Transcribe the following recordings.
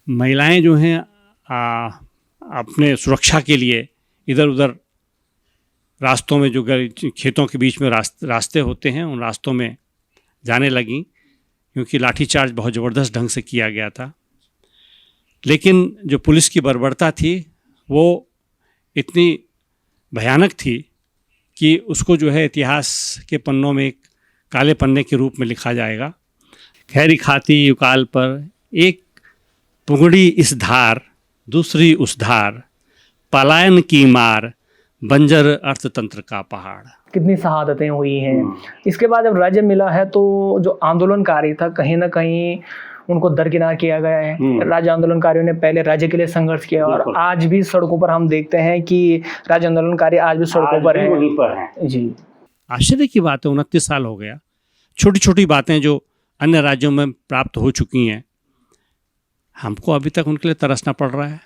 महिलाएं जो हैं अपने सुरक्षा के लिए इधर उधर रास्तों में जो खेतों के बीच में रास्ते होते हैं उन रास्तों में जाने लगीं, क्योंकि लाठीचार्ज बहुत ज़बरदस्त ढंग से किया गया था। लेकिन जो पुलिस की बर्बरता थी वो इतनी भयानक थी कि उसको जो है इतिहास के पन्नों में एक काले पन्ने के रूप में लिखा जाएगा। खैरी खाती युकाल पर एक पुगड़ी इस धार, दूसरी उस धार, पलायन की मार, बंजर अर्थतंत्र का पहाड़। कितनी शहादतें हुई हैं। इसके बाद जब राज्य मिला है तो जो आंदोलनकारी था कहीं ना कहीं उनको दरकिनार किया गया है। राज्य आंदोलनकारियों ने पहले राज्य के लिए संघर्ष किया और आज भी सड़कों पर हम देखते हैं कि राज्य आंदोलनकारी आज भी सड़कों पर हैं। जी, आश्चर्य की बात है, 29 साल हो गया। छोटी छोटी बातें जो अन्य राज्यों में प्राप्त हो चुकी हैं, हमको अभी तक उनके लिए तरसना पड़ रहा है।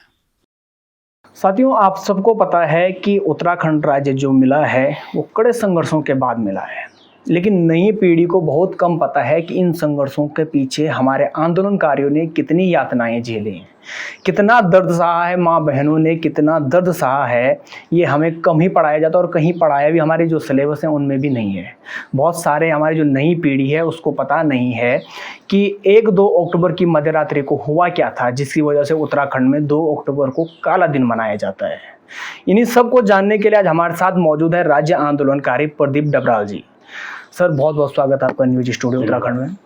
साथियों, आप सबको पता है कि उत्तराखंड राज्य जो मिला है वो कड़े संघर्षों के बाद मिला है, लेकिन नई पीढ़ी को बहुत कम पता है कि इन संघर्षों के पीछे हमारे आंदोलनकारियों ने कितनी यातनाएं झेली हैं, कितना दर्द सहा है, माँ बहनों ने कितना दर्द सहा है। ये हमें कम ही पढ़ाया जाता है और कहीं पढ़ाया भी हमारे जो सिलेबस हैं उनमें भी नहीं है। बहुत सारे हमारी जो नई पीढ़ी है उसको पता नहीं है कि 1-2 अक्टूबर की मध्यरात्रि को हुआ क्या था, जिसकी वजह से उत्तराखंड में 2 अक्टूबर को काला दिन मनाया जाता है। इन्हीं सब को जानने के लिए आज हमारे साथ मौजूद है राज्य आंदोलनकारी प्रदीप डबराल जी। सर, बहुत बहुत स्वागत है आपका न्यूज स्टूडियो उत्तराखंड में।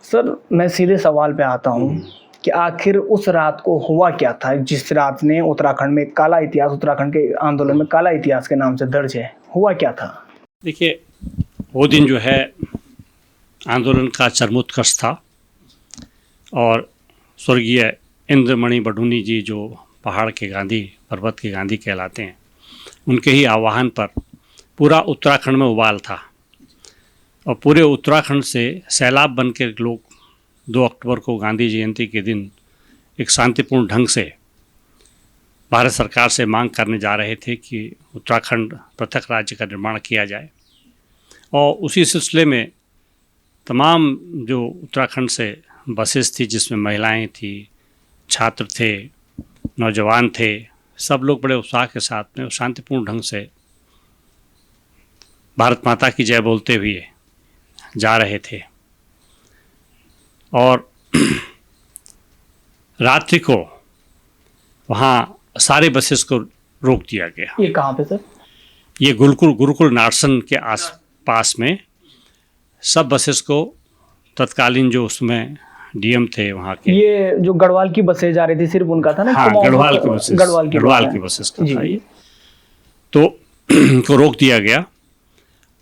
सर, मैं सीधे सवाल पे आता हूँ कि आखिर उस रात को हुआ क्या था जिस रात ने उत्तराखंड में काला इतिहास, उत्तराखंड के आंदोलन में काला इतिहास के नाम से दर्ज है, हुआ क्या था? देखिए, वो दिन जो है आंदोलन का चरमोत्कर्ष था और स्वर्गीय इंद्रमणि बडूनी जी, जो पहाड़ के गांधी, पर्वत के गांधी कहलाते हैं, उनके ही आह्वान पर पूरा उत्तराखंड में उबाल था और पूरे उत्तराखंड से सैलाब बन के लोग 2 अक्टूबर को गांधी जयंती के दिन एक शांतिपूर्ण ढंग से भारत सरकार से मांग करने जा रहे थे कि उत्तराखंड पृथक राज्य का निर्माण किया जाए। और उसी सिलसिले में तमाम जो उत्तराखंड से बसेस थी, जिसमें महिलाएं थी, छात्र थे, नौजवान थे, सब लोग बड़े उत्साह के साथ में शांतिपूर्ण ढंग से भारत माता की जय बोलते हुए जा रहे थे। और रात्रि को वहाँ सारे बसेस को रोक दिया गया। ये कहाँ पे सर? ये गुरुकुल नारसन के आस पास में सब बसेस को तत्कालीन जो उसमें डीएम थे वहाँ के, ये जो गढ़वाल की बसें जा रही थी सिर्फ उनका था ना? हाँ, गढ़वाल की बसेस का था ये। तो को रोक दिया गया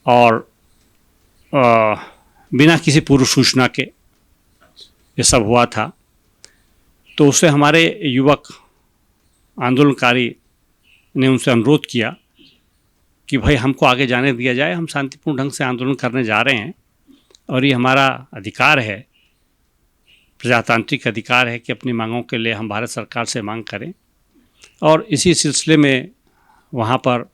और बिना किसी पूर्व सूचना के ये सब हुआ था। तो उससे हमारे युवक आंदोलनकारी ने उनसे अनुरोध किया कि भाई हमको आगे जाने दिया जाए, हम शांतिपूर्ण ढंग से आंदोलन करने जा रहे हैं और ये हमारा अधिकार है, प्रजातांत्रिक अधिकार है कि अपनी मांगों के लिए हम भारत सरकार से मांग करें। और इसी सिलसिले में वहाँ पर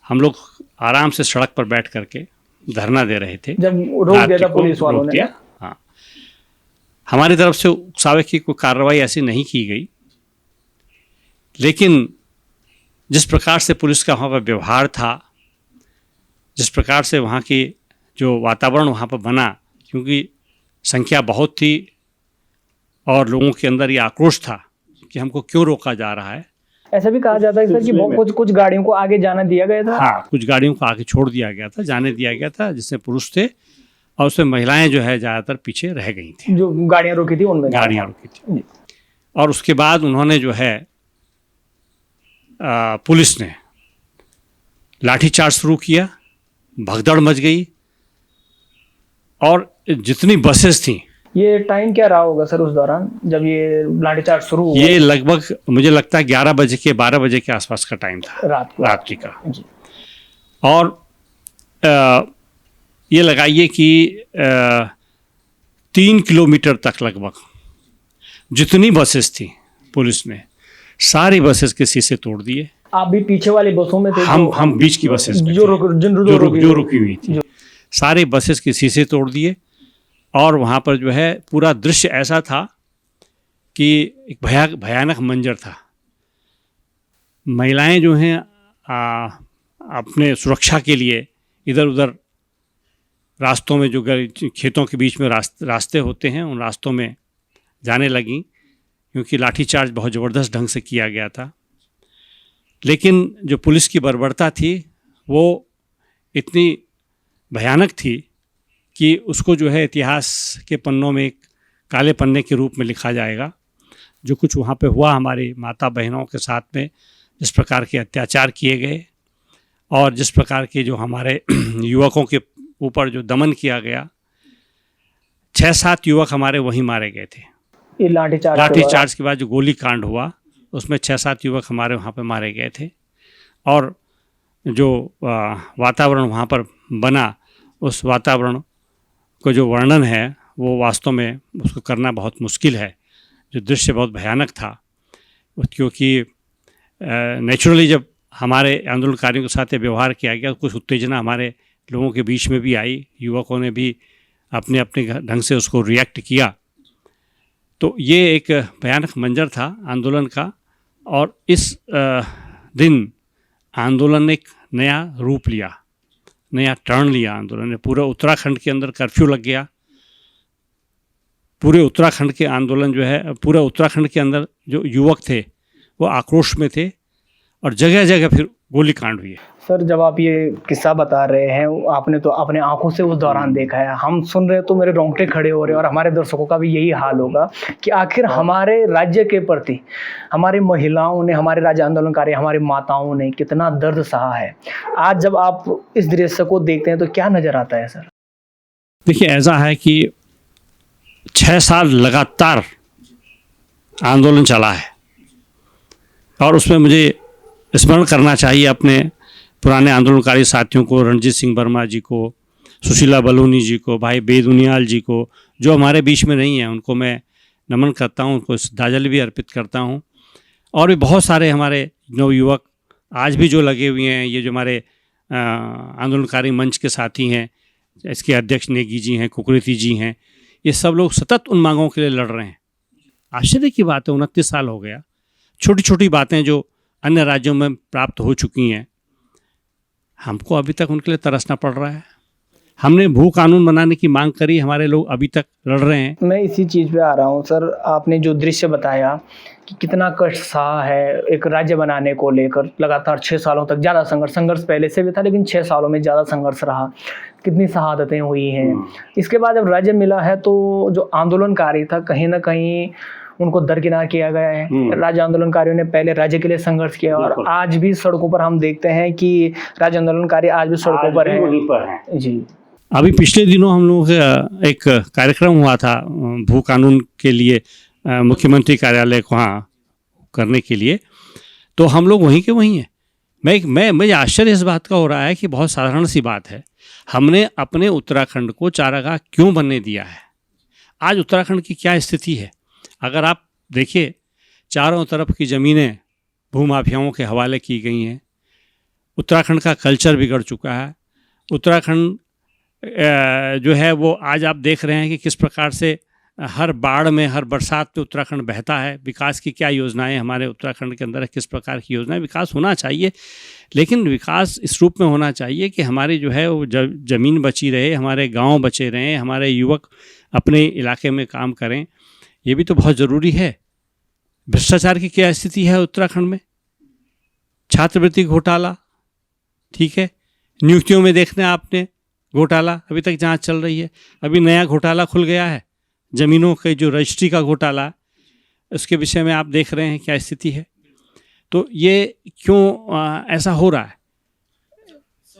हम लोग आराम से सड़क पर बैठ करके धरना दे रहे थे। जब रोक दिया था पुलिस वालों ने? हाँ, हमारी तरफ से उकसावे की कोई कार्रवाई ऐसी नहीं की गई, लेकिन जिस प्रकार से पुलिस का वहाँ पर व्यवहार था, जिस प्रकार से वहाँ की जो वातावरण वहाँ पर बना, क्योंकि संख्या बहुत थी और लोगों के अंदर ये आक्रोश था कि हमको क्यों रोका जा रहा है। ऐसा भी कहा जाता है सर कि कुछ गाड़ियों को आगे जाने दिया गया था। हाँ, कुछ गाड़ियों को आगे छोड़ दिया गया था, जाने दिया गया था, जिसमें पुरुष थे और उसमें महिलाएं जो है ज़्यादातर पीछे रह गई थी। जो गाड़ियाँ रुकी थी उनमें गाड़ियाँ रुकी थी। और उसके बाद उन्होंने जो है पुलिस ने लाठीचार्ज शुरू किया, भगदड़ मच गई और जितनी बसेस थी। ये टाइम क्या रहा होगा सर उस दौरान जब ये लाठीचार्ज शुरू हुआ? ये लगभग मुझे लगता है 11 बजे के 12 बजे के आसपास का टाइम था, रात्रि का। और ये लगाइए कि 3 किलोमीटर तक लगभग जितनी बसेस थी पुलिस ने सारी बसेस के शीशे तोड़ दिए। आप भी पीछे वाली बसों में थे? हम बीच की बसेस जो रुकी हुई थी, सारे बसेस के शीशे तोड़ दिए। और वहाँ पर जो है पूरा दृश्य ऐसा था कि एक भयानक मंजर था। महिलाएं जो हैं अपने सुरक्षा के लिए इधर उधर रास्तों में, जो खेतों के बीच में रास्ते होते हैं, उन रास्तों में जाने लगीं, क्योंकि लाठीचार्ज बहुत ज़बरदस्त ढंग से किया गया था। लेकिन जो पुलिस की बर्बरता थी वो इतनी भयानक थी कि उसको जो है इतिहास के पन्नों में एक काले पन्ने के रूप में लिखा जाएगा। जो कुछ वहाँ पे हुआ हमारी माता बहनों के साथ में, जिस प्रकार के अत्याचार किए गए और जिस प्रकार के जो हमारे युवकों के ऊपर जो दमन किया गया, 6-7 युवक हमारे वहीं मारे गए थे। ये लाठीचार्ज के बाद जो गोली कांड हुआ उसमें 6-7 युवक हमारे वहाँ पे मारे गए थे। और जो वातावरण वहाँ पर बना, उस वातावरण को जो वर्णन है वो वास्तव में उसको करना बहुत मुश्किल है। जो दृश्य बहुत भयानक था, क्योंकि नेचुरली जब हमारे आंदोलनकारियों के साथ ये व्यवहार किया गया, कुछ उत्तेजना हमारे लोगों के बीच में भी आई, युवकों ने भी अपने अपने ढंग से उसको रिएक्ट किया। तो ये एक भयानक मंजर था आंदोलन का। और इस दिन आंदोलन ने एक नया रूप लिया, नया टर्न लिया आंदोलन ने। पूरा उत्तराखंड के अंदर कर्फ्यू लग गया। पूरे उत्तराखंड के आंदोलन जो है, पूरा उत्तराखंड के अंदर जो युवक थे वो आक्रोश में थे और जगह जगह फिर गोली कांड हुई। सर, जब आप ये किस्सा बता रहे हैं, आपने तो अपने आंखों से उस दौरान देखा है, हम सुन रहे हैं तो मेरे रोंगटे खड़े हो रहे हैं। और हमारे दर्शकों का भी यही हाल होगा कि आखिर हमारे राज्य के प्रति हमारी महिलाओं ने, हमारे राज्य आंदोलनकारी, हमारी माताओं ने कितना दर्द सहा है। आज जब आप इस दृश्य को देखते हैं तो क्या नज़र आता है सर? देखिए, ऐसा है कि 6 साल लगातार आंदोलन चला है और उसमें मुझे स्मरण करना चाहिए अपने पुराने आंदोलनकारी साथियों को, रणजीत सिंह वर्मा जी को, सुशीला बलूनी जी को, भाई बेदुनियाल जी को, जो हमारे बीच में नहीं हैं। उनको मैं नमन करता हूँ, उनको श्रद्धांजलि भी अर्पित करता हूँ। और भी बहुत सारे हमारे नवयुवक आज भी जो लगे हुए हैं, ये जो हमारे आंदोलनकारी मंच के साथी हैं, इसके अध्यक्ष नेगी जी हैं, कुकरेती जी हैं, ये सब लोग सतत उन मांगों के लिए लड़ रहे हैं। आश्चर्य की बात है, 29 साल हो गया। छोटी छोटी बातें जो अन्य राज्यों में प्राप्त हो चुकी हैं, हमको अभी तक उनके लिए तरसना पड़ रहा है। हमने भू कानून बनाने की मांग करी, हमारे लोग अभी तक लड़ रहे हैं। मैं इसी चीज़ पे आ रहा हूँ सर। आपने जो दृश्य बताया कि कितना कष्ट सहा है एक राज्य बनाने को लेकर, लगातार 6 सालों तक ज़्यादा संघर्ष पहले से भी था, लेकिन 6 सालों में ज़्यादा संघर्ष रहा, कितनी शहादतें हुई हैं। इसके बाद जब राज्य मिला है तो जो आंदोलनकारी था, कहीं ना कहीं उनको दरकिनार किया गया है। राज्य आंदोलनकारियों ने पहले राज्य के लिए संघर्ष किया और आज भी सड़कों पर हम देखते हैं कि राज्य आंदोलनकारी आज भी सड़कों पर हैं। जी, अभी पिछले दिनों हम लोग एक कार्यक्रम हुआ था भू कानून के लिए, मुख्यमंत्री कार्यालय को वहाँ करने के लिए, तो हम लोग वहीं के वहीं हैं। मुझे आश्चर्य इस बात का हो रहा है कि बहुत साधारण सी बात है, हमने अपने उत्तराखंड को चारागाह क्यों बनने दिया है। आज उत्तराखंड की क्या स्थिति है, अगर आप देखिए, चारों तरफ की ज़मीनें भूमाफियाओं के हवाले की गई हैं। उत्तराखंड का कल्चर बिगड़ चुका है। उत्तराखंड जो है वो आज आप देख रहे हैं कि किस प्रकार से हर बाढ़ में, हर बरसात में उत्तराखंड बहता है। विकास की क्या योजनाएं हमारे उत्तराखंड के अंदर है, किस प्रकार की योजनाएं। विकास होना चाहिए, लेकिन विकास इस रूप में होना चाहिए कि हमारी जो है वो ज़मीन बची रहे, हमारे गांव बचे रहें, हमारे युवक अपने इलाके में काम करें। ये भी तो बहुत ज़रूरी है। भ्रष्टाचार की क्या स्थिति है उत्तराखंड में? छात्रवृत्ति घोटाला, ठीक है, नियुक्तियों में देखना आपने घोटाला, अभी तक जांच चल रही है। अभी नया घोटाला खुल गया है, ज़मीनों के जो रजिस्ट्री का घोटाला, उसके विषय में आप देख रहे हैं क्या स्थिति है। तो ये क्यों ऐसा हो रहा है?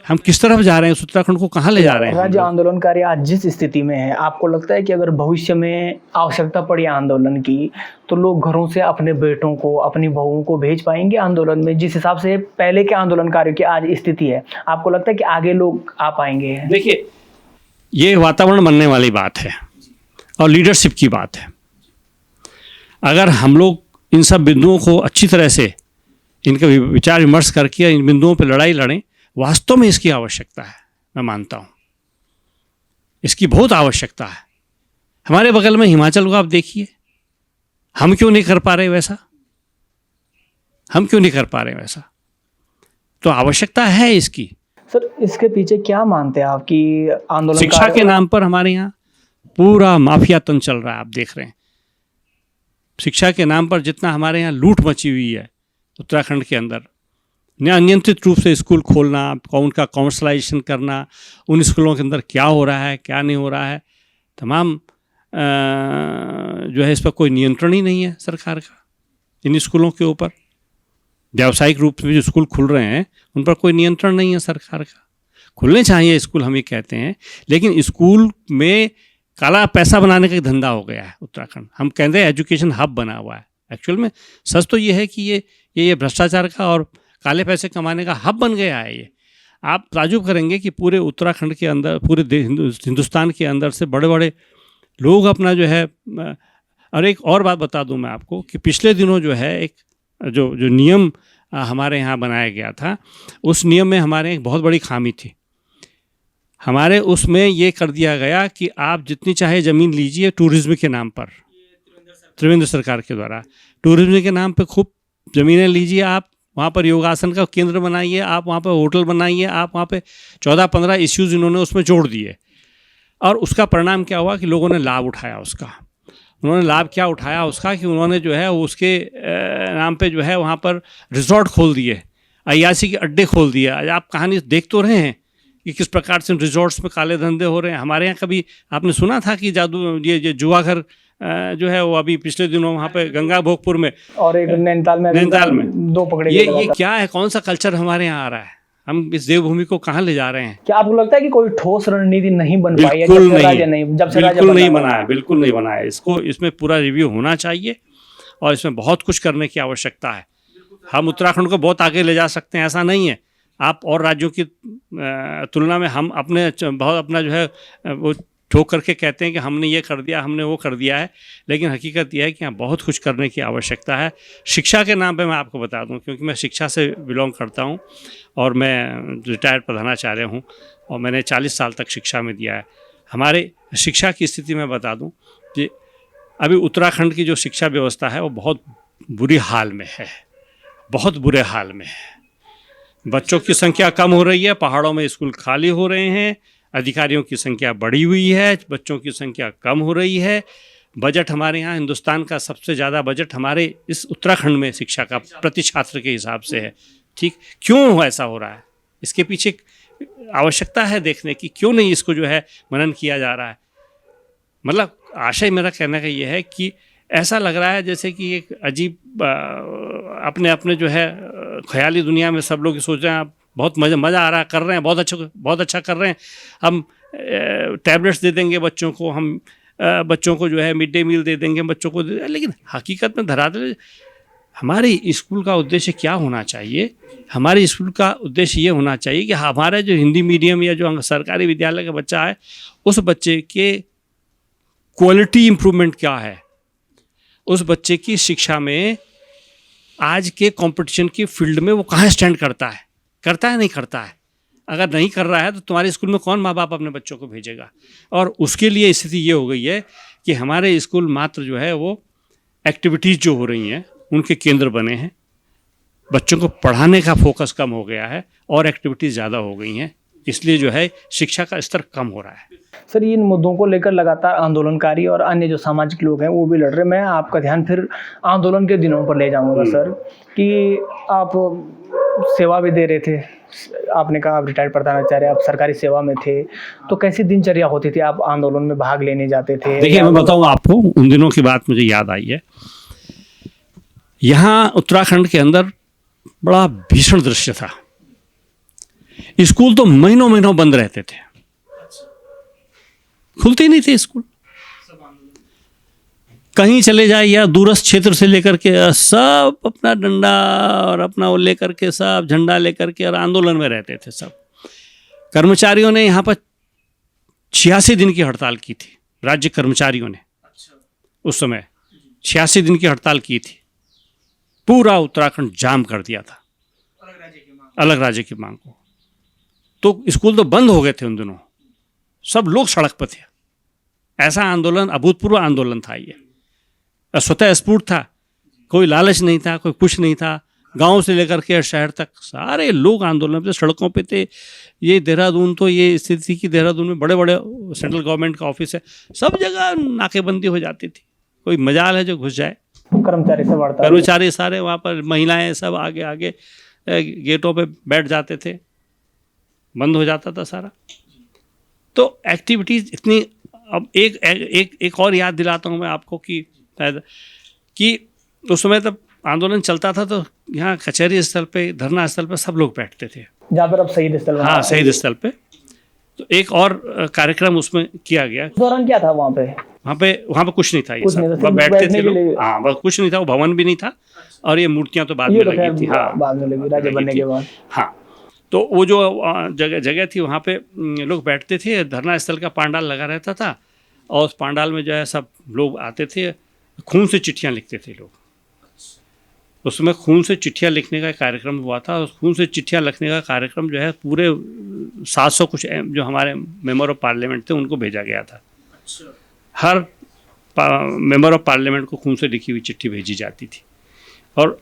हम किस तरफ जा रहे हैं? उत्तराखंड को कहाँ ले जा रहे हैं? राज्य आंदोलनकारी आज जिस स्थिति में है, आपको लगता है कि अगर भविष्य में आवश्यकता पड़ी आंदोलन की तो लोग घरों से अपने बेटों को, अपनी बहुओं को भेज पाएंगे आंदोलन में? जिस हिसाब से पहले के आंदोलनकारियों की आज स्थिति है, आपको लगता है कि आगे लोग आ पाएंगे? देखिए, ये वातावरण बनने वाली बात है और लीडरशिप की बात है। अगर हम लोग इन सब बिंदुओं को अच्छी तरह से इनका विचार विमर्श करके इन बिंदुओं पर लड़ाई लड़ें, वास्तव में इसकी आवश्यकता है। मैं मानता हूँ इसकी बहुत आवश्यकता है। हमारे बगल में हिमाचल को आप देखिए, हम क्यों नहीं कर पा रहे वैसा? हम क्यों नहीं कर पा रहे वैसा? तो आवश्यकता है इसकी। सर इसके पीछे क्या मानते हैं आप कि आंदोलन शिक्षा के नाम पर हमारे यहाँ पूरा माफिया तंत्र चल रहा है, आप देख रहे हैं। शिक्षा के नाम पर जितना हमारे यहाँ लूट मची हुई है उत्तराखंड के अंदर, अनियंत्रित रूप से स्कूल खोलना, उनका कॉमर्शलाइजेशन करना, उन स्कूलों के अंदर क्या हो रहा है क्या नहीं हो रहा है, तमाम जो है इस पर कोई नियंत्रण ही नहीं है सरकार का। इन स्कूलों के ऊपर व्यावसायिक रूप से जो स्कूल खुल रहे हैं उन पर कोई नियंत्रण नहीं है सरकार का। खुलने चाहिए स्कूल, हम ये कहते हैं, लेकिन स्कूल में काला पैसा बनाने का धंधा हो गया है उत्तराखंड। हम कहते हैं एजुकेशन हब बना हुआ है, एक्चुअल में सच तो ये है कि ये भ्रष्टाचार का और काले पैसे कमाने का हब बन गया है। ये आप ताजुब करेंगे कि पूरे उत्तराखंड के अंदर, पूरे हिंदुस्तान के अंदर से बड़े बड़े लोग अपना जो है। और एक और बात बता दूं मैं आपको कि पिछले दिनों जो है एक जो नियम हमारे यहाँ बनाया गया था, उस नियम में हमारे एक बहुत बड़ी खामी थी। हमारे उसमें ये कर दिया गया कि आप जितनी चाहे ज़मीन लीजिए टूरिज्म के नाम पर, त्रिवेंद्र सरकार के द्वारा टूरिज्म के नाम पर खूब ज़मीनें लीजिए, आप वहाँ पर योगासन का केंद्र बनाइए, आप वहाँ पर होटल बनाइए, आप वहाँ पे 14-15 इश्यूज़ इन्होंने उसमें जोड़ दिए। और उसका परिणाम क्या हुआ कि लोगों ने लाभ उठाया उसका। उन्होंने लाभ क्या उठाया उसका कि उन्होंने जो है उसके नाम पे जो है वहाँ पर रिजॉर्ट खोल दिए, अय्यासी के अड्डे खोल दिए। आज आप कहानी देख तो रहे हैं कि किस प्रकार से रिजॉर्ट्स में काले धंधे हो रहे हैं। हमारे यहाँ कभी आपने सुना था कि जादू ये जुआ घर जो है वो अभी पिछले दिनों वहाँ पे गंगा भोगपुर में और एक नैनीताल में 2 पकड़े। ये क्या है? कौन सा कल्चर हमारे यहाँ आ रहा है? हम इस देवभूमि को कहाँ ले जा रहे हैं? क्या आपको लगता है कि कोई ठोस रणनीति नहीं बन पाई है? बिल्कुल नहीं बना है। इसमें पूरा रिव्यू होना चाहिए और इसमें बहुत कुछ करने की आवश्यकता है। हम उत्तराखंड को बहुत आगे ले जा सकते हैं, ऐसा नहीं है। आप और राज्यों की तुलना में हम अपना जो है वो ठोक करके कहते हैं कि हमने ये कर दिया, हमने वो कर दिया है, लेकिन हकीकत यह है कि यहाँ बहुत कुछ करने की आवश्यकता है। शिक्षा के नाम पे मैं आपको बता दूं, क्योंकि मैं शिक्षा से बिलोंग करता हूँ और मैं रिटायर्ड प्रधानाचार्य हूँ और मैंने 40 साल तक शिक्षा में दिया है। हमारे शिक्षा की स्थिति में बता दूं कि अभी उत्तराखंड की जो शिक्षा व्यवस्था है वो बहुत बुरी हाल में है, बहुत बुरे हाल में है। बच्चों की संख्या कम हो रही है, पहाड़ों में स्कूल खाली हो रहे हैं, अधिकारियों की संख्या बढ़ी हुई है, बच्चों की संख्या कम हो रही है। बजट हमारे यहाँ हिंदुस्तान का सबसे ज़्यादा बजट हमारे इस उत्तराखंड में शिक्षा का प्रति छात्र के हिसाब से है। ठीक, क्यों ऐसा हो रहा है? इसके पीछे आवश्यकता है देखने की, क्यों नहीं इसको जो है मनन किया जा रहा है। मतलब आशय मेरा कहने का ये है कि ऐसा लग रहा है जैसे कि एक अजीब अपने जो है ख्याली दुनिया में सब लोग सोच रहे हैं बहुत मज़ा आ रहा है, कर रहे हैं, बहुत अच्छा कर रहे हैं, हम टैबलेट्स दे देंगे बच्चों को, हम बच्चों को जो है मिड डे मील दे देंगे बच्चों को। लेकिन हकीकत में धरातल हमारे स्कूल का उद्देश्य क्या होना चाहिए? हमारे स्कूल का उद्देश्य ये होना चाहिए कि हमारा जो हिंदी मीडियम या जो सरकारी विद्यालय का बच्चा है, उस बच्चे के क्वालिटी इम्प्रूवमेंट क्या है, उस बच्चे की शिक्षा में आज के कंपटीशन की फील्ड में वो कहाँ स्टैंड करता है नहीं करता है। अगर नहीं कर रहा है तो तुम्हारे स्कूल में कौन माँ बाप अपने बच्चों को भेजेगा? और उसके लिए स्थिति ये हो गई है कि हमारे स्कूल मात्र जो है वो एक्टिविटीज़ जो हो रही हैं उनके केंद्र बने हैं। बच्चों को पढ़ाने का फोकस कम हो गया है और एक्टिविटीज़ ज़्यादा हो गई हैं, इसलिए जो है शिक्षा का स्तर कम हो रहा है। सर इन मुद्दों को लेकर लगातार आंदोलनकारी और अन्य जो सामाजिक लोग हैं वो भी लड़ रहे। मैं आपका ध्यान फिर आंदोलन के दिनों पर ले जाऊंगा सर, कि आप सेवा भी दे रहे थे। आपने कहा आप रिटायर्ड प्रधानाचार्य, आप सरकारी सेवा में थे, तो कैसी दिनचर्या होती थी? आप आंदोलन में भाग लेने जाते थे? देखिए मैं बताऊँ आपको, उन दिनों की बात मुझे याद आई है। यहाँ उत्तराखंड के अंदर बड़ा भीषण दृश्य था। स्कूल तो महीनों बंद रहते थे, खुलते ही नहीं थे स्कूल। कहीं चले जाए या दूरस्थ क्षेत्र से लेकर के सब अपना डंडा और अपना वो लेकर के, सब झंडा लेकर के और आंदोलन में रहते थे सब। कर्मचारियों ने यहाँ पर 86 दिन की हड़ताल की थी, राज्य कर्मचारियों ने उस समय 86 दिन की हड़ताल की थी। पूरा उत्तराखंड जाम कर दिया था अलग राज्य की मांग को। तो स्कूल तो बंद हो गए थे उन दिनों, सब लोग सड़क पर थे। ऐसा आंदोलन, अभूतपूर्व आंदोलन था ये। स्वतः स्फूर्त था, कोई लालच नहीं था, कोई कुछ नहीं था। गांव से लेकर के शहर तक सारे लोग आंदोलन पे सड़कों पे थे। ये देहरादून तो ये स्थिति की देहरादून में बड़े बड़े सेंट्रल गवर्नमेंट का ऑफिस है, सब जगह नाकेबंदी हो जाती थी। कोई मजाल है जो घुस जाए। कर्मचारी से वार्ता, कर्मचारी सारे वहाँ पर, महिलाएं सब आगे आगे गेटों पे बैठ जाते थे, बंद हो जाता था सारा। तो एक्टिविटीज़ इतनी। अब एक और याद दिलाता हूँ मैं आपको कि उस समय तब आंदोलन चलता था तो यहाँ कचहरी स्थल पे, धरना स्थल पे सब लोग बैठते थे, जहाँ पर अब शहीद स्थल बना हाँ है। शहीद स्थल पे। तो एक और कार्यक्रम उसमें किया गया। उस दौरान क्या था वहाँ पे? वहाँ पे कुछ नहीं था, ये कुछ नहीं था, सब सिर्फ बैठते बैठने थे के लोग, लिए। हाँ बस कुछ नहीं था, वो भवन भी नहीं था और ये मूर्तियाँ तो बाद में ये तो लगी थी, खैर हाँ बाद में लगी, राज्य लगी बनने थी। के बाद। हाँ, तो वो जो जगह थी वहाँ पे लोग बैठते थे, धरना स्थल का पांडाल लगा रहता था और उस पांडाल में जो है सब लोग आते थे, खून से चिट्ठियाँ लिखते थे लोग। उसमें खून से चिट्ठियाँ लिखने का कार्यक्रम हुआ था। उस खून से चिट्ठियाँ लिखने का कार्यक्रम जो है पूरे 700 कुछ जो हमारे मेंबर ऑफ पार्लियामेंट थे उनको भेजा गया था। हर मेंबर ऑफ पार्लियामेंट को खून से लिखी हुई चिट्ठी भेजी जाती थी। और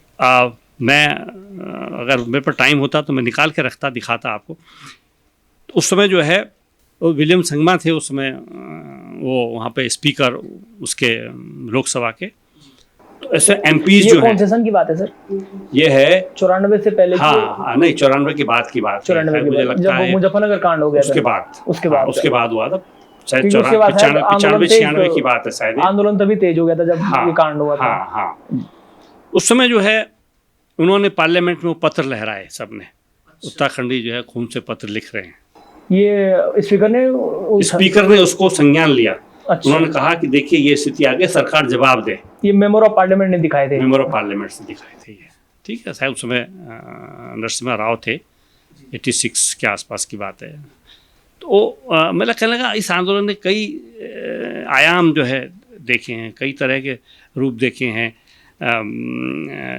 मैं अगर मेरे पर टाइम होता तो मैं निकाल के रखता, दिखाता आपको। तो उस समय जो है वो विलियम संगमा थे उस समय, वो वहाँ पे स्पीकर उसके लोकसभा के। तो ऐसे एमपीज जो हैं, कौन से सन की बात है सर? ये है 94 से पहले की? हाँ नहीं 94 की बात की बात है, 94 मुझे के बाद, लगता जब है मुजफ्फरनगर कांड हो गया उसके था। बाद, उसके बाद, उसके बाद हुआ था शायद, क्योंकि उसके बाद 95-96 की बात है शायद। आंदोलन तभी तेज हो गया था जब हाँ, ये कांड हुआ था। हाँ हाँ। उस समय जो है उन्होंने पार्लियामेंट में पत्र लहराए सबने, उत्तराखंडी जो है खून से पत्र लिख रहे हैं। ये स्पीकर ने उसको संज्ञान लिया। अच्छा। उन्होंने कहा कि देखिए ये स्थिति आगे सरकार जवाब दे। ये मेंबर ऑफ पार्लियामेंट ने दिखाए थे, मेंबर ऑफ पार्लियामेंट से दिखाए थे ये, ठीक है। शायद उस समय नरसिम्हा राव थे, 86 के आसपास की बात है। तो मेरा कहने लगा इस आंदोलन ने कई आयाम जो है देखे हैं, कई तरह के रूप देखे हैं।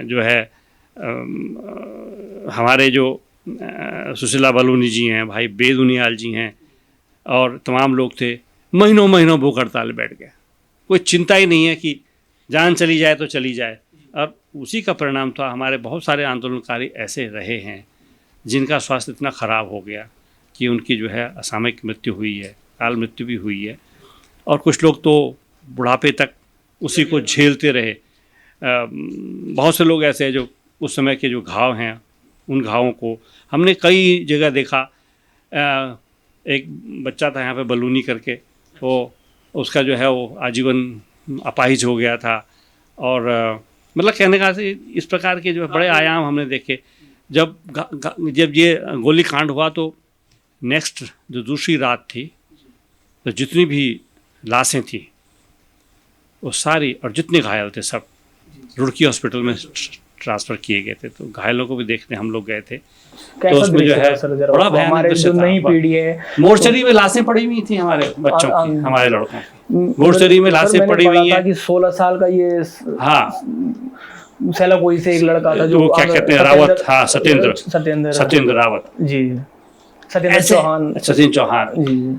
जो है हमारे जो सुशीला बलूनी जी हैं, भाई बेदुनियाल जी हैं और तमाम लोग थे, महीनों महीनों भूख हड़ताल बैठ गए। कोई चिंता ही नहीं है कि जान चली जाए तो चली जाए। और उसी का परिणाम था हमारे बहुत सारे आंदोलनकारी ऐसे रहे हैं जिनका स्वास्थ्य इतना ख़राब हो गया कि उनकी जो है असामयिक मृत्यु हुई है, काल मृत्यु भी हुई है। और कुछ लोग तो बुढ़ापे तक उसी को झेलते रहे। बहुत से लोग ऐसे हैं जो उस समय के जो घाव हैं, उन घावों को हमने कई जगह देखा। एक बच्चा था यहाँ पे बलूनी करके, वो उसका जो है वो आजीवन अपाहिज हो गया था। और मतलब कहने का इस प्रकार के जो बड़े आयाम हमने देखे। जब ये गोली कांड हुआ तो नेक्स्ट जो दूसरी रात थी तो जितनी भी लाशें थी वो सारी, और जितने घायल थे सब रुड़की हॉस्पिटल में ट्रांसफ़र किए गए थे। तो घायलों को भी देखने हम लोग गए थे। तो उसमें जो है बड़ा भयानक दृश्य था। नई पीढ़ी है, मोर्चरी में लाशें पड़ी हुई थी हमारे बच्चों की, हमारे लड़कों की मोर्चरी में लाशें पड़ी हुई हैं। कि 16 साल का ये हाँ सैलाकोई से एक लड़का था जो क्या कहते हैं रावत, हाँ सत्येंद्र रावत जी, सत्येंद्र चौहान जी।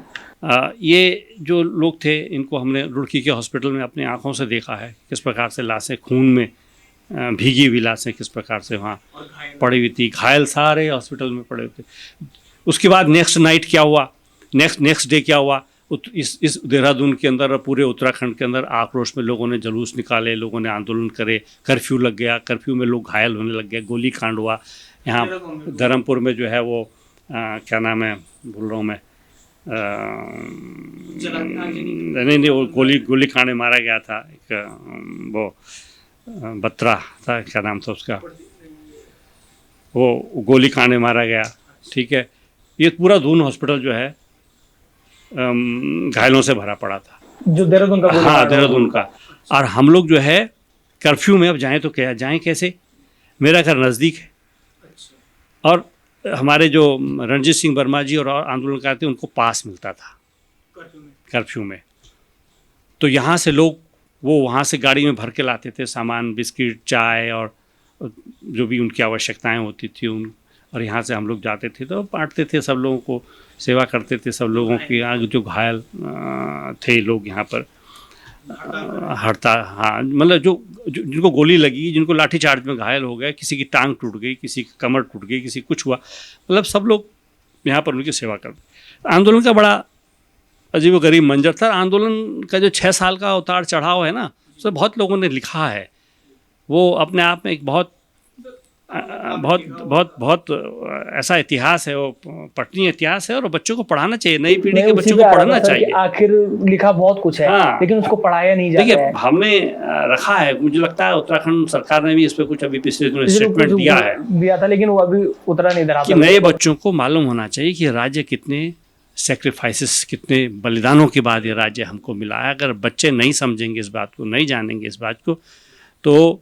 ये जो लोग थे इनको हमने रुड़की के हॉस्पिटल में अपनी आंखों से देखा है, किस प्रकार से लाशें खून में भीगी हुई लाशें किस प्रकार से वहाँ पड़ी हुई थी। घायल सारे हॉस्पिटल में पड़े हुए थे। उसके बाद नेक्स्ट नाइट क्या हुआ, नेक्स्ट डे क्या हुआ, इस देहरादून के अंदर, पूरे उत्तराखंड के अंदर आक्रोश में लोगों ने जुलूस निकाले, लोगों ने आंदोलन करे, कर्फ्यू लग गया, कर्फ्यू में लोग घायल होने लग गए, गोली कांड हुआ। यहाँ धर्मपुर में जो है वो क्या नाम है, भूल रहा हूँ मैं, नहीं वो गोली कांड में मारा गया था एक, वो बत्रा था, क्या नाम था उसका, वो गोली कांड में मारा गया, ठीक है। ये पूरा दून हॉस्पिटल जो है घायलों से भरा पड़ा था, जो देहरादून का, हाँ देहरादून का। और हम लोग जो है कर्फ्यू में अब जाएं तो क्या जाएं कैसे, मेरा घर नज़दीक है और हमारे जो रणजीत सिंह वर्मा जी और आंदोलनकारी थे उनको पास मिलता था कर्फ्यू में। तो यहाँ से लोग वो वहाँ से गाड़ी में भर के लाते थे सामान, बिस्किट, चाय और जो भी उनकी आवश्यकताएं होती थी और यहाँ से हम लोग जाते थे तो बांटते थे, सब लोगों को सेवा करते थे, सब लोगों की जो घायल थे लोग यहाँ पर। हड़ता, हाँ, मतलब जिनको गोली लगी, जिनको लाठी चार्ज में घायल हो गए, किसी की टांग टूट गई, किसी की कमर टूट गई, किसी कुछ हुआ, मतलब सब लोग यहाँ पर उनकी सेवा करते। आंदोलन का बड़ा अजीब गरीब मंजर था। आंदोलन का जो 6 साल का उतार चढ़ाव है ना, उसमें बहुत लोगों ने लिखा है। वो अपने आप में एक बहुत बहुत बहुत बहुत ऐसा इतिहास है, वो पठनीय इतिहास है, और बच्चों को पढ़ाना चाहिए, नई पीढ़ी मैं के उसी बच्चों पे को आ रहा था पढ़ना सर कि चाहिए। आखिर लिखा बहुत कुछ है, हाँ। लेकिन उसको पढ़ाया नहीं जाता देखिए, है। हमने रखा है, मुझे लगता है उत्तराखंड सरकार ने भी इस पर कुछ अभी पिछले दिनों पिछले स्टेटमेंट कुछ दिया है दिया था, लेकिन वो अभी उतरा नहीं धरा कि पर। नए बच्चों को मालूम होना चाहिए कि राज्य कितने सेक्रीफाइसेस, कितने बलिदानों के बाद ये राज्य हमको मिला है। अगर बच्चे नहीं समझेंगे इस बात को, नहीं जानेंगे इस बात को, तो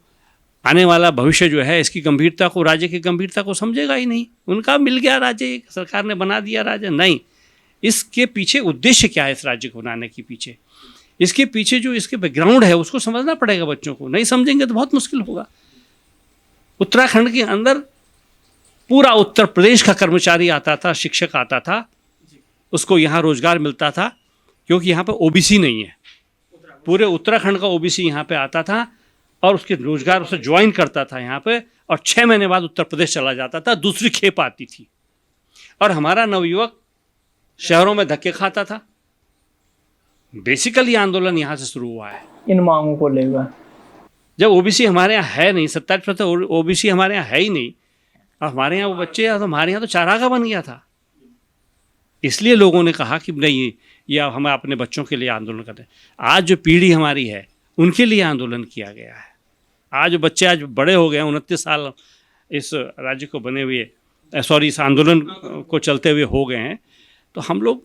आने वाला भविष्य जो है इसकी गंभीरता को, राज्य की गंभीरता को समझेगा ही नहीं। उनका मिल गया राज्य, सरकार ने बना दिया राज्य, नहीं, इसके पीछे उद्देश्य क्या है, इस राज्य को बनाने के पीछे, इसके पीछे जो इसके बैकग्राउंड है उसको समझना पड़ेगा बच्चों को। नहीं समझेंगे तो बहुत मुश्किल होगा। उत्तराखंड के अंदर पूरा उत्तर प्रदेश का कर्मचारी आता था, शिक्षक आता था, उसको यहाँ रोजगार मिलता था, क्योंकि यहाँ पे ओबीसी नहीं है। पूरे उत्तराखंड का ओबीसी यहाँ पे आता था और उसके रोजगार उसे ज्वाइन करता था यहाँ पे, और 6 महीने बाद उत्तर प्रदेश चला जाता था, दूसरी खेप आती थी। और हमारा नवयुवक शहरों में धक्के खाता था। बेसिकली आंदोलन यहाँ से शुरू हुआ है, इन मांगों को लेकर। जब ओबीसी हमारे यहाँ है नहीं, 27% ओबीसी हमारे यहाँ है ही नहीं, और हमारे यहाँ वो बच्चे, तो हमारे यहाँ तो चारागाह बन गया था। इसलिए लोगों ने कहा कि नहीं, या हमें अपने बच्चों के लिए आंदोलन करते हैं। आज जो पीढ़ी हमारी है उनके लिए आंदोलन किया गया है। आज बच्चे आज बड़े हो गए हैं, 29 साल इस राज्य को बने हुए, सॉरी, इस आंदोलन को चलते हुए हो गए हैं। तो हम लोग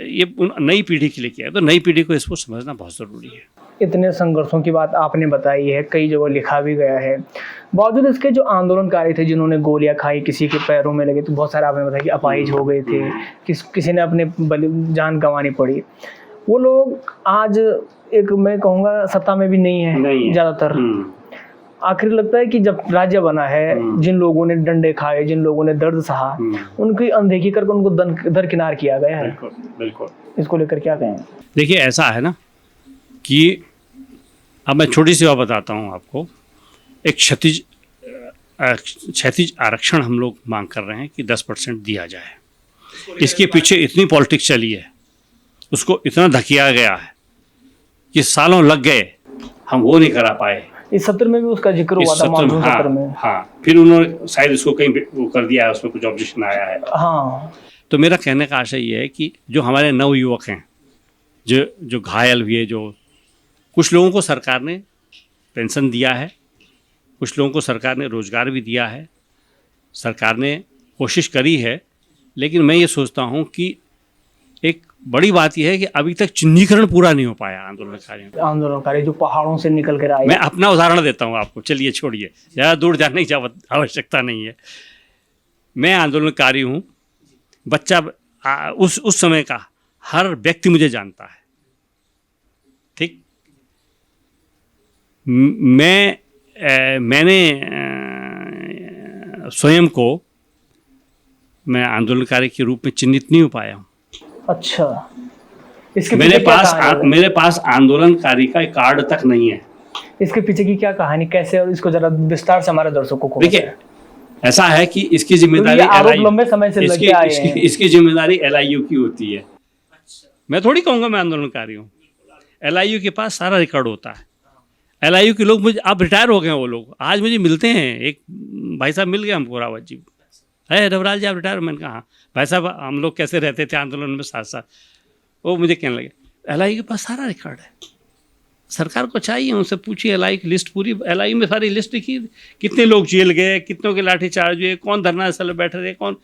ये नई पीढ़ी के लिए किया है, तो नई पीढ़ी को इसको समझना बहुत ज़रूरी है। इतने संघर्षों की बात आपने बताई है, कई जगह लिखा भी गया है, बावजूद इसके जो आंदोलनकारी थे जिन्होंने गोलियां खाई, किसी के पैरों में लगे, तो बहुत सारे आपने बताया कि अपाहिज हो गए थे, किसी ने अपने जान गंवानी पड़ी, वो लोग आज एक, मैं कहूँगा, सत्ता में भी नहीं है ज़्यादातर। आखिर लगता है कि जब राज्य बना है, जिन लोगों ने डंडे खाए, जिन लोगों ने दर्द सहा, उनकी अनदेखी करके उनको दरकिनार किया गया है। बिल्कुल। इसको लेकर क्या कहें? देखिए, ऐसा है ना कि अब मैं छोटी सी बात बताता हूँ आपको। एक क्षैतिज आरक्षण हम लोग मांग कर रहे हैं कि 10% दिया जाए। इसके पीछे इतनी पॉलिटिक्स चली है, उसको इतना धकिया गया है कि सालों लग गए, हम वो नहीं करा पाए। इस सत्र में भी उसका जिक्र हुआ था, मानसून सत्र में। हाँ, फिर उन्होंने शायद इसको कहीं वो कर दिया है, उसमें कुछ ऑब्जेक्शन आया है। हाँ, तो मेरा कहने का आशय ये है कि जो हमारे नवयुवक हैं, जो घायल हुए, जो कुछ लोगों को सरकार ने पेंशन दिया है, कुछ लोगों को सरकार ने रोजगार भी दिया है, सरकार ने कोशिश करी है, लेकिन मैं ये सोचता हूँ कि एक बड़ी बात यह है कि अभी तक चिन्हीकरण पूरा नहीं हो पाया आंदोलनकारी जो पहाड़ों से निकल कर आए। मैं अपना उदाहरण देता हूँ आपको, चलिए छोड़िए, ज़्यादा दूर जाने की आवश्यकता नहीं है। मैं आंदोलनकारी हूँ, बच्चा उस समय का हर व्यक्ति मुझे जानता है, ठीक। मैंने स्वयं को मैं आंदोलनकारी के रूप में चिन्हित नहीं हो पाया हूँ। अच्छा, इसके मेरे पास आंदोलनकारी का कार्ड तक नहीं है। इसके पीछे की क्या कहानी, कैसे, और इसको जरा विस्तार से हमारे दर्शकों को देखिए। ऐसा है कि इसकी जिम्मेदारी लंबे समय से लगे आए हैं। इसकी जिम्मेदारी LIU की होती है। मैं थोड़ी कहूँगा मैं आंदोलनकारी हूँ। LIU के पास सारा रिकॉर्ड होता है। LIU के लोग मुझे, अब रिटायर हो गए हैं वो लोग, आज मुझे मिलते हैं। एक भाई साहब मिल गए हमको, रावत जी, है रवराल जी आप रिटायर? मैंने कहा भाई साहब हम लोग कैसे रहते थे आंदोलन में साथ साथ। वो मुझे कहने लगे LIU के पास सारा रिकॉर्ड है, सरकार को चाहिए उनसे पूछिए। LIU की लिस्ट पूरी, LIU में सारी लिस्ट लिखी, कितने लोग जेल गए, कितनों के लाठी चार्ज हुए, कौन धरना स्थल में बैठे थे, कौन,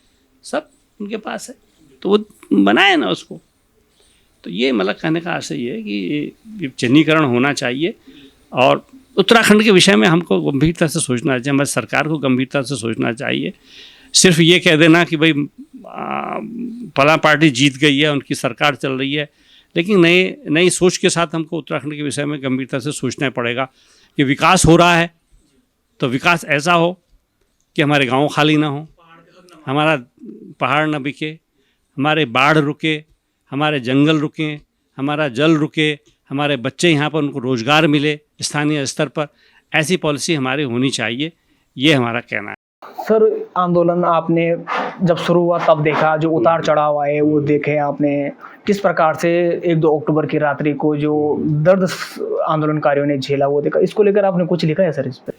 सब उनके पास है। तो वो बनाए ना उसको। तो ये मतलब कहने का आशय ये है कि चिन्हीकरण होना चाहिए, और उत्तराखंड के विषय में हमको गंभीरता से सोचना चाहिए, हमारी सरकार को गंभीरता से सोचना चाहिए। सिर्फ ये कह देना कि भाई फलां पार्टी जीत गई है, उनकी सरकार चल रही है, लेकिन नई सोच के साथ हमको उत्तराखंड के विषय में गंभीरता से सोचना पड़ेगा कि विकास हो रहा है तो विकास ऐसा हो कि हमारे गांव खाली ना हो, हमारा पहाड़ ना बिके, हमारे बाढ़ रुके, हमारे जंगल रुके, हमारा जल रुके, हमारे बच्चे यहाँ पर उनको रोजगार मिले स्थानीय स्तर पर, ऐसी पॉलिसी हमारी होनी चाहिए, ये हमारा कहना है। सर, आंदोलन आपने जब शुरू हुआ तब देखा, जो उतार चढ़ाव आए वो देखे आपने, किस प्रकार से 1-2 अक्टूबर की रात्रि को जो दर्द आंदोलनकारियों ने झेला वो देखा। इसको लेकर आपने कुछ लिखा है सर इस पर?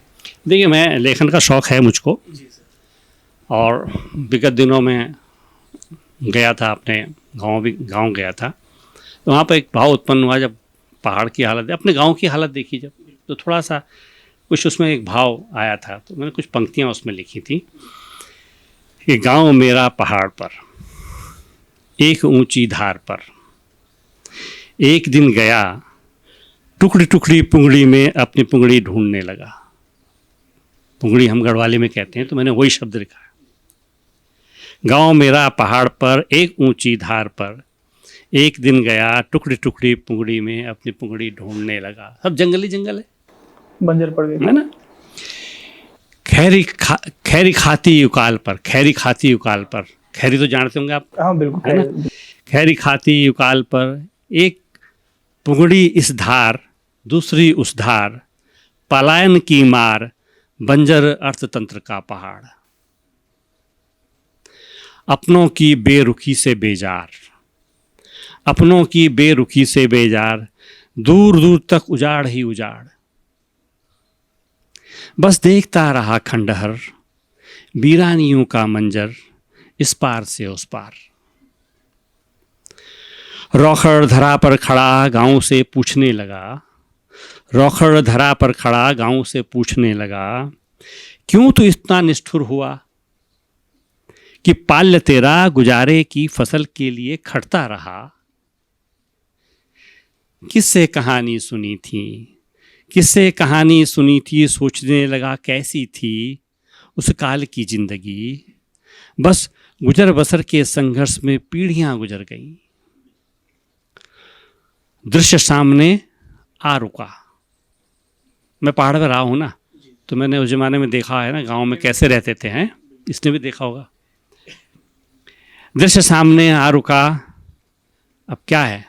देखिए, मैं लेखन का शौक़ है मुझको, और विगत दिनों में गया था अपने गांव गया था, तो वहाँ पर एक भाव उत्पन्न हुआ जब पहाड़ की हालत, अपने गांव की हालत देखी जब, तो थोड़ा सा कुछ उसमें एक भाव आया था, तो मैंने कुछ पंक्तियाँ उसमें लिखी थी कि गांव मेरा पहाड़ पर, एक ऊंची धार पर, एक दिन गया टुकड़ी टुकड़ी पुंगड़ी में अपनी पुंगड़ी ढूंढने लगा। पुंगड़ी हम गढ़वाली में कहते हैं, तो मैंने वही शब्द लिखा है। गांव मेरा पहाड़ पर, एक ऊंची धार पर, एक दिन गया टुकड़ी टुकड़ी पुंगड़ी में अपनी पुंगड़ी ढूंढने लगा। सब जंगली जंगल है, बंजर पड़ गई है ना। खैरी खाती उकाल पर, खैरी खाती उकाल पर, खैरी तो जानते होंगे आप। हाँ बिल्कुल, है ना। खैरी खाती उकाल पर, एक पुंगड़ी इस धार, दूसरी उस धार, पलायन की मार, बंजर अर्थतंत्र का पहाड़। अपनों की बेरुखी से बेजार, अपनों की बेरुखी से बेजार, दूर दूर तक उजाड़ ही उजाड़। बस देखता रहा खंडहर, वीरानियों का मंजर, इस पार से उस पार। रौखड़ धरा पर खड़ा गांव से पूछने लगा, रौखड़ धरा पर खड़ा गांव से पूछने लगा, क्यों तो इतना निष्ठुर हुआ कि पाल्य तेरा गुजारे की फसल के लिए खटता रहा। किससे कहानी सुनी थी, किससे कहानी सुनी थी, सोचने लगा कैसी थी उस काल की जिंदगी। बस गुजर बसर के संघर्ष में पीढ़ियां गुजर गईं। दृश्य सामने आ रुका। मैं पहाड़ पर रहा हूं ना, तो मैंने उस जमाने में देखा है ना गांव में कैसे रहते थे, हैं इसने भी देखा होगा। दृश्य सामने आ रुका, अब क्या है।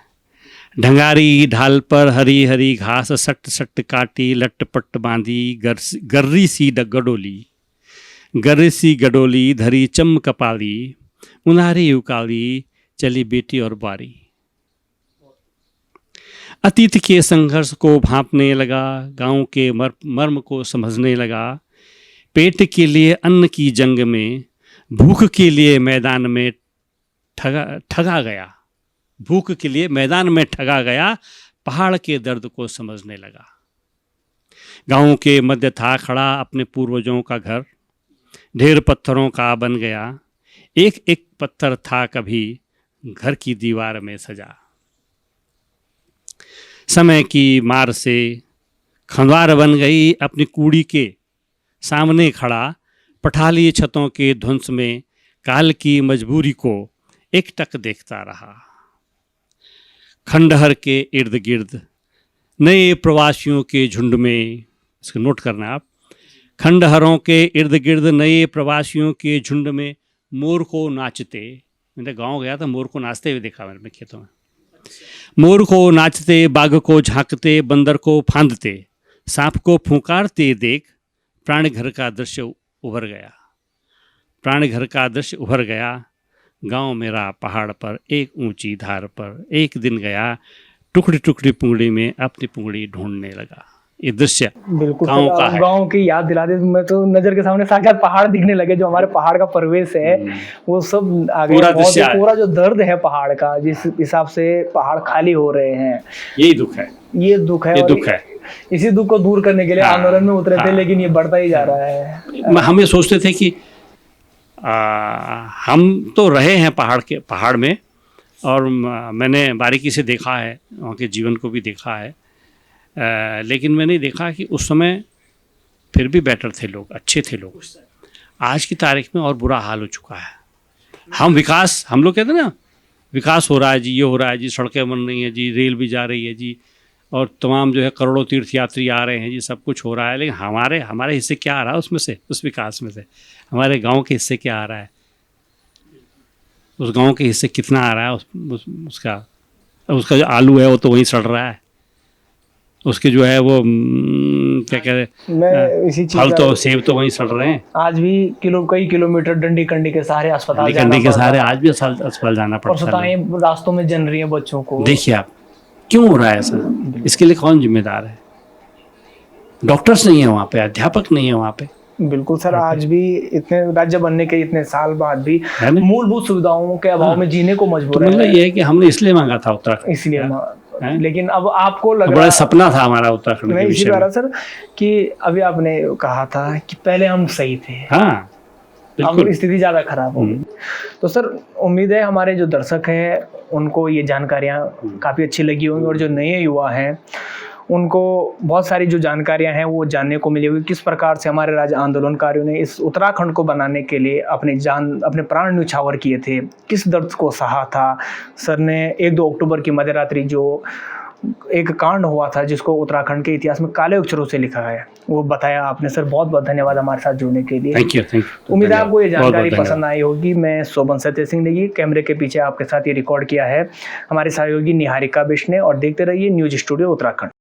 ढंगारी ढाल पर हरी हरी घास सट सट काटी, लटपट बांधी गर्री सी गडोली, गर्री सी गडोली धरी चम कपाली, उनारी उकाली चली बेटी और बारी। अतीत के संघर्ष को भांपने लगा, गांव के मर्म को समझने लगा। पेट के लिए अन्न की जंग में, भूख के लिए मैदान में ठगा गया, भूख के लिए मैदान में ठगा गया, पहाड़ के दर्द को समझने लगा। गांव के मध्य था खड़ा अपने पूर्वजों का घर, ढेर पत्थरों का बन गया, एक एक पत्थर था कभी घर की दीवार में सजा। समय की मार से खंवार बन गई अपनी कूड़ी के सामने खड़ा, पठाली छतों के ध्वंस में काल की मजबूरी को एकटक देखता रहा। खंडहर के इर्द गिर्द नए प्रवासियों के झुंड में, इसको नोट करना आप, खंडहरों के इर्द गिर्द नए प्रवासियों के झुंड में मोर को नाचते। मैंने गांव गया था, मोर को नाचते हुए देखा मैंने खेतों में। मोर को नाचते, बाघ को झांकते, बंदर को फांदते, सांप को फुंकारते देख प्राण घर का दृश्य उभर गया, प्राण घर का दृश्य उभर गया। गांव मेरा पहाड़ पर, एक ऊंची धार पर, एक दिन गया टुकड़ी टुकड़ी पुंगड़ी में अपनी पुंगड़ी ढूंढने लगा। ये दृश्य बिल्कुल गांव का है। गांव की याद दिलाते मैं तो नजर के सामने साक्षात पहाड़ दिखने लगे, जो हमारे पहाड़ का परिवेश है वो सब आ गया। पूरा जो दर्द है पहाड़ का, जिस हिसाब से पहाड़ खाली हो रहे हैं, यही दुख है, ये दुख है, ये दुख है। इसी दुख को दूर करने के लिए आंदोलन में उतरे थे, लेकिन ये बढ़ता ही जा रहा है। हम ये सोचते थे कि हम तो रहे हैं पहाड़ में, और मैंने बारीकी से देखा है, वहाँ के जीवन को भी देखा है, लेकिन मैंने देखा कि उस समय फिर भी बेटर थे लोग, अच्छे थे लोग। आज की तारीख में और बुरा हाल हो चुका है। हम लोग कहते हैं ना विकास हो रहा है जी, ये हो रहा है जी, सड़कें बन रही हैं जी, रेल भी जा रही है जी, और तमाम जो है करोड़ों तीर्थयात्री आ रहे हैं जी, सब कुछ हो रहा है, लेकिन हमारे हिस्से क्या आ रहा है उसमें से, उस विकास में से हमारे गांव के हिस्से क्या आ रहा है, उस गांव के हिस्से कितना आ रहा है, उसका जो आलू है वो तो वहीं सड़ रहा है, उसके जो है वो क्या कहते हैं, मैं इसी चीज फल तो सेब तो वहीं सड़ रहे हैं, आज भी कई किलोमीटर डंडी कंडी के सहारे अस्पताल जाना कंडी के पड़ता सहारे है। आज भी अस्पताल जाना और पड़ता है। सताएं रास्तों में जन रही हैं बच्चों को। देखिए आप क्यों हो रहा है ऐसा, इसके लिए कौन जिम्मेदार है? डॉक्टर्स नहीं है वहाँ पे, अध्यापक नहीं है वहाँ पे। बिल्कुल सर, आज भी इतने राज्य बनने के इतने साल बाद भी है ना? मूलभूत सुविधाओं के अभाव में जीने को तो मजबूर मतलब है। ये है कि हमने इसलिए मांगा था उत्तराखंड, इसलिए हैं? लेकिन अब आपको लग बड़ा रहा सपना था हमारा उत्तराखंड मैं के इसी विषय बात में। सर कि अभी आपने कहा था कि पहले हम सही थे, हाँ अब बिल्कुल। स्थिति ज्यादा खराब हो गई। तो सर उम्मीद है हमारे जो दर्शक हैं उनको ये जानकारियाँ काफ़ी अच्छी लगी होंगी, और जो नए युवा हैं उनको बहुत सारी जो जानकारियां हैं वो जानने को मिली होगी, किस प्रकार से हमारे राज्य आंदोलनकारियों ने इस उत्तराखंड को बनाने के लिए अपने प्राण न्यौछावर किए थे, किस दर्द को सहा था। सर ने 1-2 अक्टूबर की मध्यरात्रि जो एक कांड हुआ था जिसको उत्तराखंड के इतिहास में काले अक्षरों से लिखा है, वो बताया आपने। सर बहुत बहुत धन्यवाद हमारे साथ जुड़ने के लिए। Thank you. उम्मीद है आपको ये जानकारी बहुत पसंद आई होगी। मैं शोभन सत्य सिंह नेगी, कैमरे के पीछे आपके साथ ये रिकॉर्ड किया है हमारे सहयोगी निहारिका बिश्ने, और देखते रहिए न्यूज स्टूडियो उत्तराखंड।